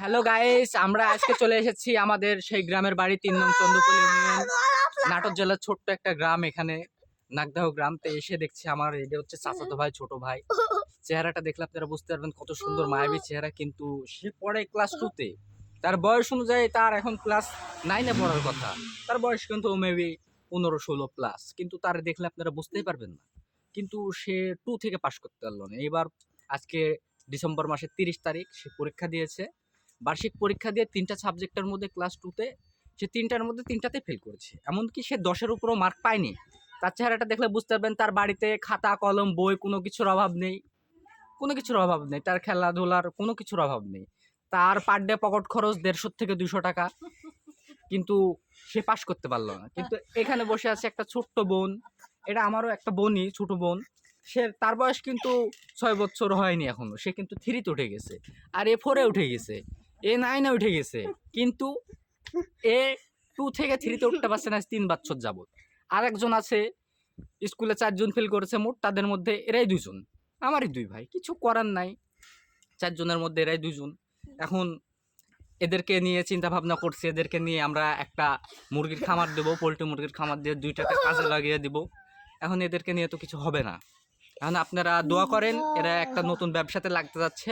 Hello guys, আমরা আজকে চলে এসেছি আমাদের সেই গ্রামের বাড়ি ৩ নং চন্দ্রপল্লী ইউনিয়ন, নাটোর জেলার ছোট্ট একটা গ্রাম। এখানে নাগদাহ গ্রাম। তো এসে দেখছি আমার এটা হচ্ছে চাচাতো ভাই, ছোট ভাই। চেহারাটা দেখলে আপনারা বুঝতে পারবেন কত সুন্দর মায়াবী চেহারা। কিন্তু সে পড়ে ক্লাস 2-তে। তার বয়স অনুযায়ী তার এখন ক্লাস 9-এ পড়ার কথা। তার বয়স কিন্তু মেবি 15-16 প্লাস। কিন্তু তার দেখলে আপনারা বুঝতেই পারবেন না। কিন্তু সে 2 থেকে পাস করতে পারলো না। এবার আজকে ডিসেম্বর মাসের 30 তারিখ সে পরীক্ষা দিয়েছে। বার্ষিক পরীক্ষা দিয়ে 3টা সাবজেক্টের মধ্যে ক্লাস 2-তে সে 3টার মধ্যে 3টাতে ফেল করেছে। এমনকি সে 10-এর উপরও মার্ক পায়নি। তার চেহারাটা দেখলে বুঝতে পারবেন তার বাড়িতে খাতা, কলম, বই কোনো কিছুর অভাব নেই। কোনো কিছুর অভাব নেই। তার খেলাধুলার কোনো কিছুর অভাব নেই। তার পার ডে পকেট খরচ 150 থেকে 200 টাকা। কিন্তু সে পাস করতে পারলো না। কিন্তু এখানে বসে আছে একটা ছোট্ট বোন। এটা আমারও একটা বোনই, ছোট বোন। তার বয়স কিন্তু 6 বছর হয়নি এখনো। সে কিন্তু 3-তে উঠে গেছে। আর এ 4-এ উঠে গেছে। এ 9-এ উঠে গেছে। কিন্তু এ 2 থেকে 3-তে উঠতে পারছে না 3 বছর যাবত। আরেকজন আছে, স্কুলে 4 জন ফেল করেছে মোট। তাদের মধ্যে এরাই 2 জন। আমারই 2 ভাই। কিছু করার নাই। 4 জনের মধ্যে এরাই 2 জন। এখন এদেরকে নিয়ে চিন্তা ভাবনা করছি, এদেরকে নিয়ে আমরা একটা মুরগির খামার দেবো, পোল্ট্রি মুরগির খামার দিয়ে 2 টাকা কাজে লাগিয়ে দিব। এখন এদেরকে নিয়ে তো কিছু হবে না। এখন আপনারা দোয়া করেন, এরা একটা নতুন ব্যবসাতে লাগতে যাচ্ছে।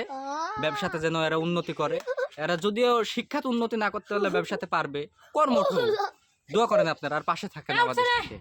ব্যবসাতে যেন এরা উন্নতি করে। এরা যদিও শিক্ষাতে উন্নতি না করতে হলে ব্যবসাতে পারবে। কর্মঠ হোক। দোয়া করেন আপনারা, আর পাশে থাকেন আমাদের সাথে।